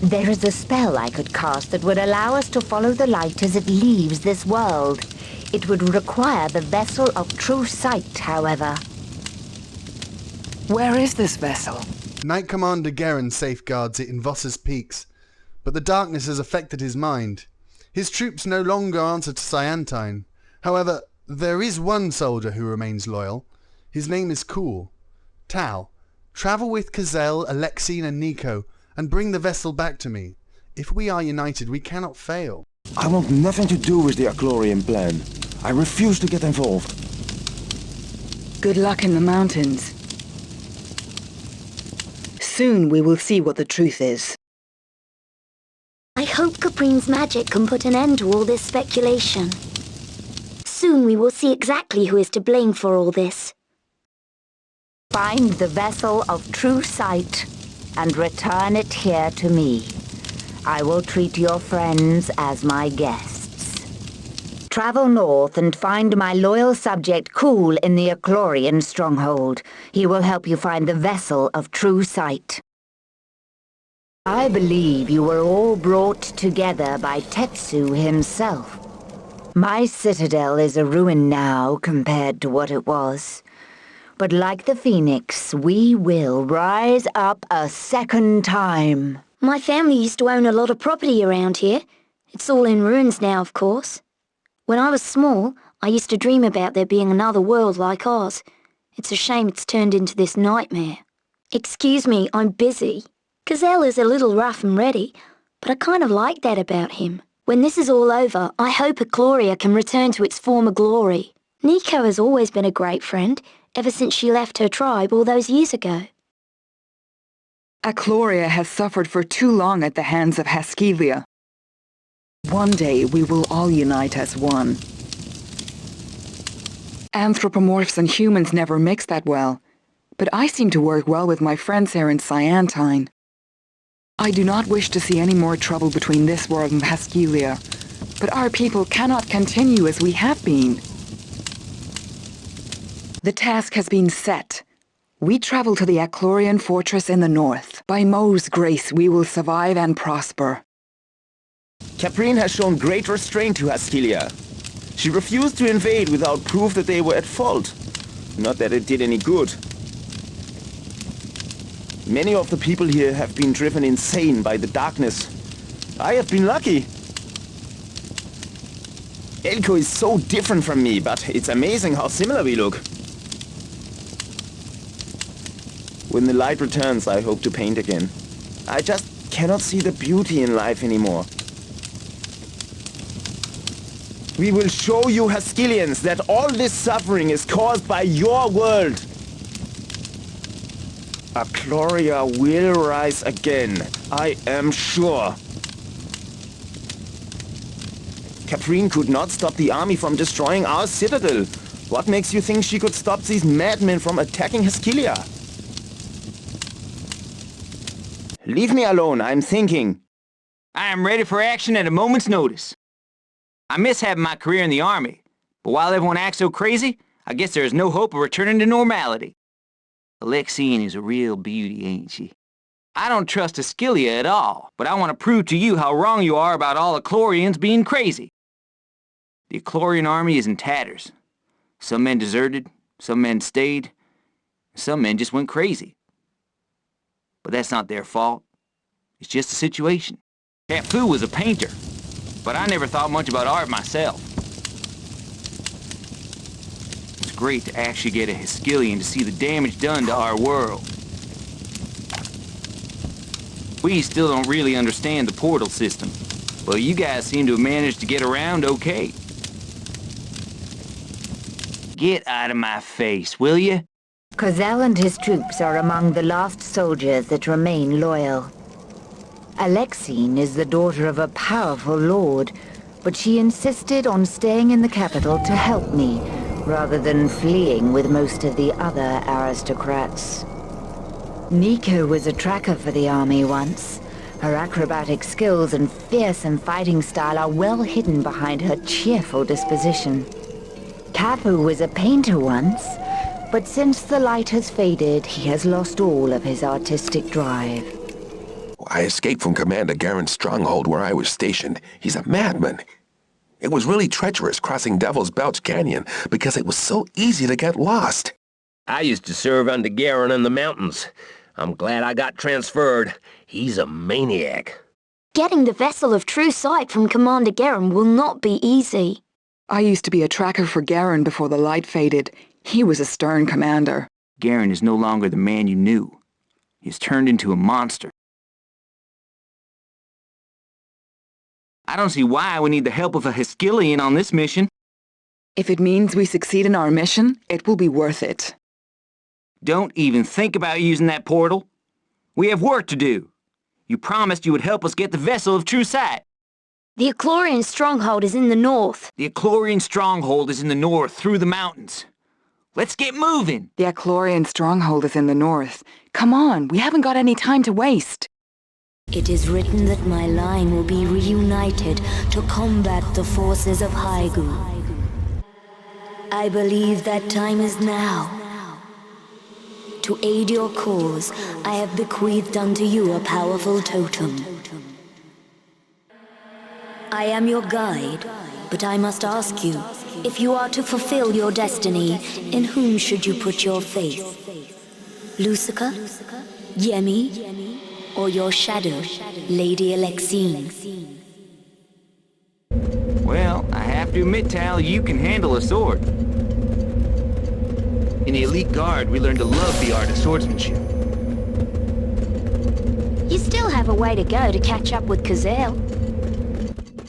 There is a spell I could cast that would allow us to follow the light as it leaves this world. It would require the vessel of true sight, however. Where is this vessel? Knight Commander Geren safeguards it in Voss's Peaks, but the darkness has affected his mind. His troops no longer answer to Cyantine. However, there is one soldier who remains loyal. His name is Cool. Tal, travel with Kazel, Alexine and Nico, and bring the vessel back to me. If we are united, we cannot fail. I want nothing to do with the Achlorian plan. I refuse to get involved. Good luck in the mountains. Soon we will see what the truth is. I hope Caprine's magic can put an end to all this speculation. Soon we will see exactly who is to blame for all this. Find the vessel of true sight and return it here to me. I will treat your friends as my guests. Travel north and find my loyal subject Cool in the Achlorian stronghold. He will help you find the vessel of true sight. I believe you were all brought together by Tetsu himself. My citadel is a ruin now compared to what it was. But like the phoenix, we will rise up a second time. My family used to own a lot of property around here. It's all in ruins now, of course. When I was small, I used to dream about there being another world like ours. It's a shame it's turned into this nightmare. Excuse me, I'm busy. Gazelle is a little rough and ready, but I kind of like that about him. When this is all over, I hope Achloria can return to its former glory. Nico has always been a great friend, ever since she left her tribe all those years ago. Achloria has suffered for too long at the hands of Haskelia. One day we will all unite as one. Anthropomorphs and humans never mix that well, but I seem to work well with my friends here in Cyantine. I do not wish to see any more trouble between this world and Haskelia, but our people cannot continue as we have been. The task has been set. We travel to the Achlorian fortress in the north. By Mo's grace, we will survive and prosper. Caprine has shown great restraint to Haskelia. She refused to invade without proof that they were at fault. Not that it did any good. Many of the people here have been driven insane by the darkness. I have been lucky. Elko is so different from me, but it's amazing how similar we look. When the light returns, I hope to paint again. I just cannot see the beauty in life anymore. We will show you Haskelians that all this suffering is caused by your world. Achloria will rise again, I am sure. Caprine could not stop the army from destroying our citadel. What makes you think she could stop these madmen from attacking Haskelia? Leave me alone, I'm thinking. I am ready for action at a moment's notice. I miss having my career in the army, but while everyone acts so crazy, I guess there is no hope of returning to normality. Alexine is a real beauty, ain't she? I don't trust Haskelia at all, but I want to prove to you how wrong you are about all Achlorians being crazy. The Achlorian army is in tatters. Some men deserted, some men stayed, some men just went crazy. But that's not their fault. It's just a situation. Cafu was a painter, but I never thought much about art myself. It's great to actually get a Haskelian to see the damage done to our world. We still don't really understand the portal system, but you guys seem to have managed to get around okay. Get out of my face, will you? Kozel and his troops are among the last soldiers that remain loyal. Alexine is the daughter of a powerful lord, but she insisted on staying in the capital to help me, rather than fleeing with most of the other aristocrats. Nico was a tracker for the army once. Her acrobatic skills and fearsome fighting style are well hidden behind her cheerful disposition. Cafu was a painter once, but since the light has faded, he has lost all of his artistic drive. I escaped from Commander Garen's stronghold where I was stationed. He's a madman. It was really treacherous crossing Devil's Belch Canyon because it was so easy to get lost. I used to serve under Garen in the mountains. I'm glad I got transferred. He's a maniac. Getting the vessel of true sight from Commander Garen will not be easy. I used to be a tracker for Garen before the light faded. He was a stern commander. Garen is no longer the man you knew. He has turned into a monster. I don't see why we need the help of a Heskillian on this mission. If it means we succeed in our mission, it will be worth it. Don't even think about using that portal. We have work to do. You promised you would help us get the vessel of true sight. The Eclorian stronghold is in the north. The Eclorian stronghold is in the north, through the mountains. Let's get moving. The Eclorian stronghold is in the north. Come on, we haven't got any time to waste. It is written that my line will be reunited to combat the forces of Haigu. I believe that time is now. To aid your cause, I have bequeathed unto you a powerful totem. I am your guide, but I must ask you, if you are to fulfill your destiny, in whom should you put your faith? Lucica? Yemi? Or your shadow, Lady Alexine? Well, I have to admit, Tal, you can handle a sword. In the elite guard, we learned to love the art of swordsmanship. You still have a way to go to catch up with Kazel.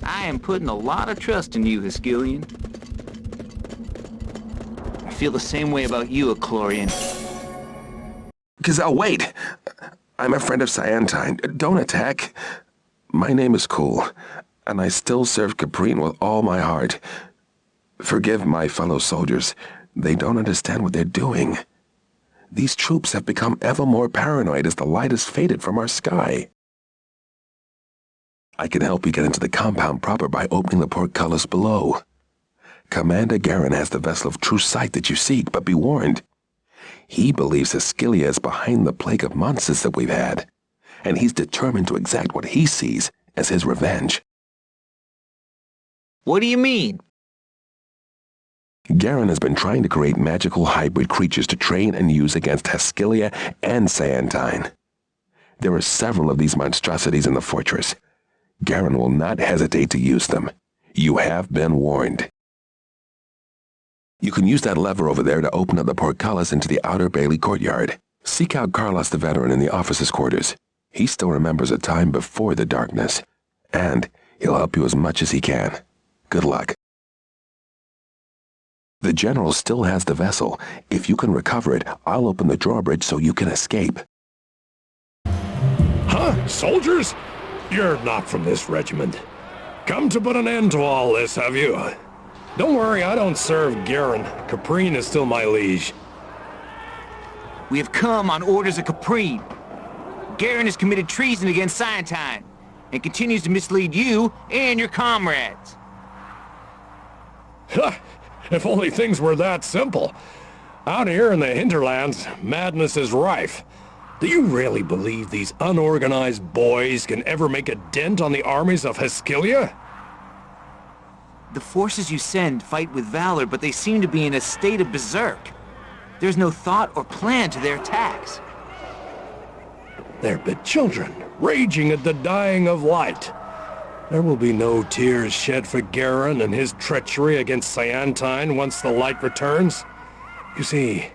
I am putting a lot of trust in you, Heskillian. I feel the same way about you, Eclorian. Gazelle, wait! I'm a friend of Cyantine. Don't attack. My name is Cool, and I still serve Caprine with all my heart. Forgive my fellow soldiers. They don't understand what they're doing. These troops have become ever more paranoid as the light has faded from our sky. I can help you get into the compound proper by opening the portcullis below. Commander Garen has the vessel of true sight that you seek, but be warned. He believes Heskylia is behind the plague of monsters that we've had, and he's determined to exact what he sees as his revenge. What do you mean? Garen has been trying to create magical hybrid creatures to train and use against Heskylia and Cyantine. There are several of these monstrosities in the fortress. Garen will not hesitate to use them. You have been warned. You can use that lever over there to open up the portcullis into the outer Bailey courtyard. Seek out Carlos the veteran in the officers' quarters. He still remembers a time before the darkness, and he'll help you as much as he can. Good luck. The General still has the vessel. If you can recover it, I'll open the drawbridge so you can escape. Huh? Soldiers? You're not from this regiment. Come to put an end to all this, have you? Don't worry, I don't serve Garen. Caprine is still my liege. We have come on orders of Caprine. Garen has committed treason against Cyantine and continues to mislead you and your comrades. If only things were that simple. Out here in the hinterlands, madness is rife. Do you really believe these unorganized boys can ever make a dent on the armies of Heskylia? The forces you send fight with valor, but they seem to be in a state of berserk. There's no thought or plan to their attacks. They're but children, raging at the dying of light. There will be no tears shed for Garen and his treachery against Cyantine once the light returns. You see,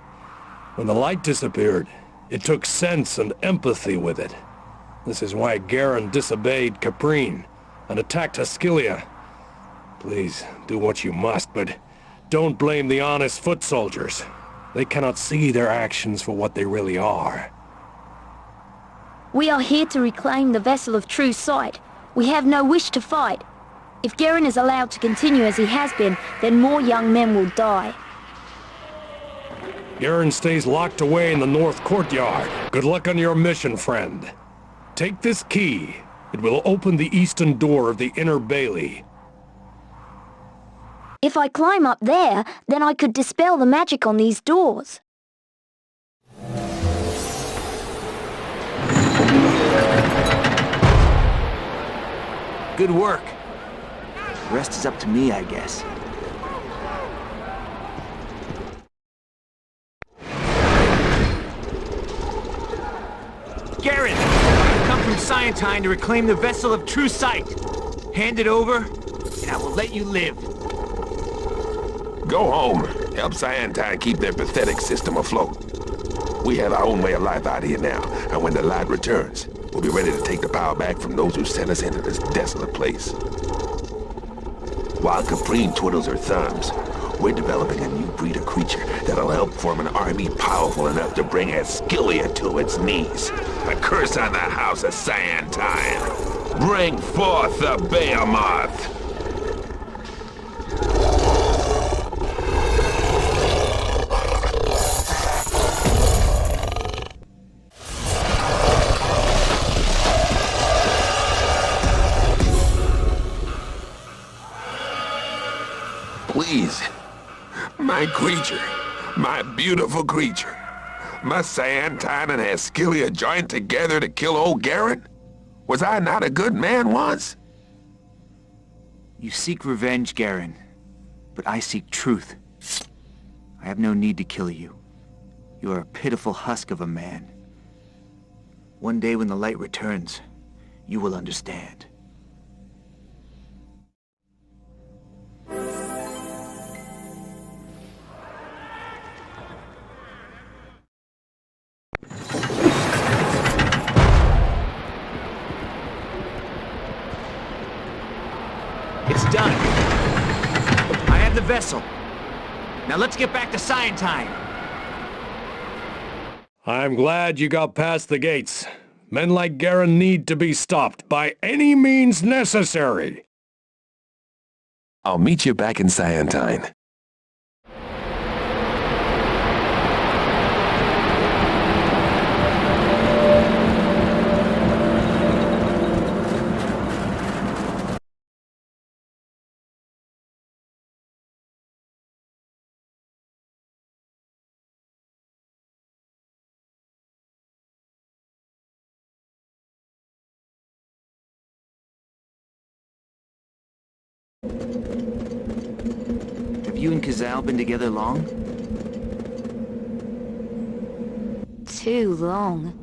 when the light disappeared, it took sense and empathy with it. This is why Garen disobeyed Caprine and attacked Heskylia. Please, do what you must, but don't blame the honest foot soldiers. They cannot see their actions for what they really are. We are here to reclaim the vessel of true sight. We have no wish to fight. If Garen is allowed to continue as he has been, then more young men will die. Garen stays locked away in the north courtyard. Good luck on your mission, friend. Take this key. It will open the eastern door of the inner Bailey. If I climb up there, then I could dispel the magic on these doors. Good work. The rest is up to me, I guess. Garen! I've come from Scientine to reclaim the vessel of true sight. Hand it over, and I will let you live. Go home. Help Scientine keep their pathetic system afloat. We have our own way of life out here now, and when the light returns, we'll be ready to take the power back from those who sent us into this desolate place. While Caprine twiddles her thumbs, we're developing a new breed of creature that'll help form an army powerful enough to bring Askylia to its knees. A curse on the house of Scientine. Bring forth the Behemoth! Please, my creature, my beautiful creature. Must Scientine and Askylia join together to kill old Garen? Was I not a good man once? You seek revenge, Garen, but I seek truth. I have no need to kill you. You are a pitiful husk of a man. One day when the light returns, you will understand. It's done. I have the vessel. Now let's get back to Scientine. I'm glad you got past the gates. Men like Garen need to be stopped by any means necessary. I'll meet you back in Scientine. Have you and Kazal been together long? Too long.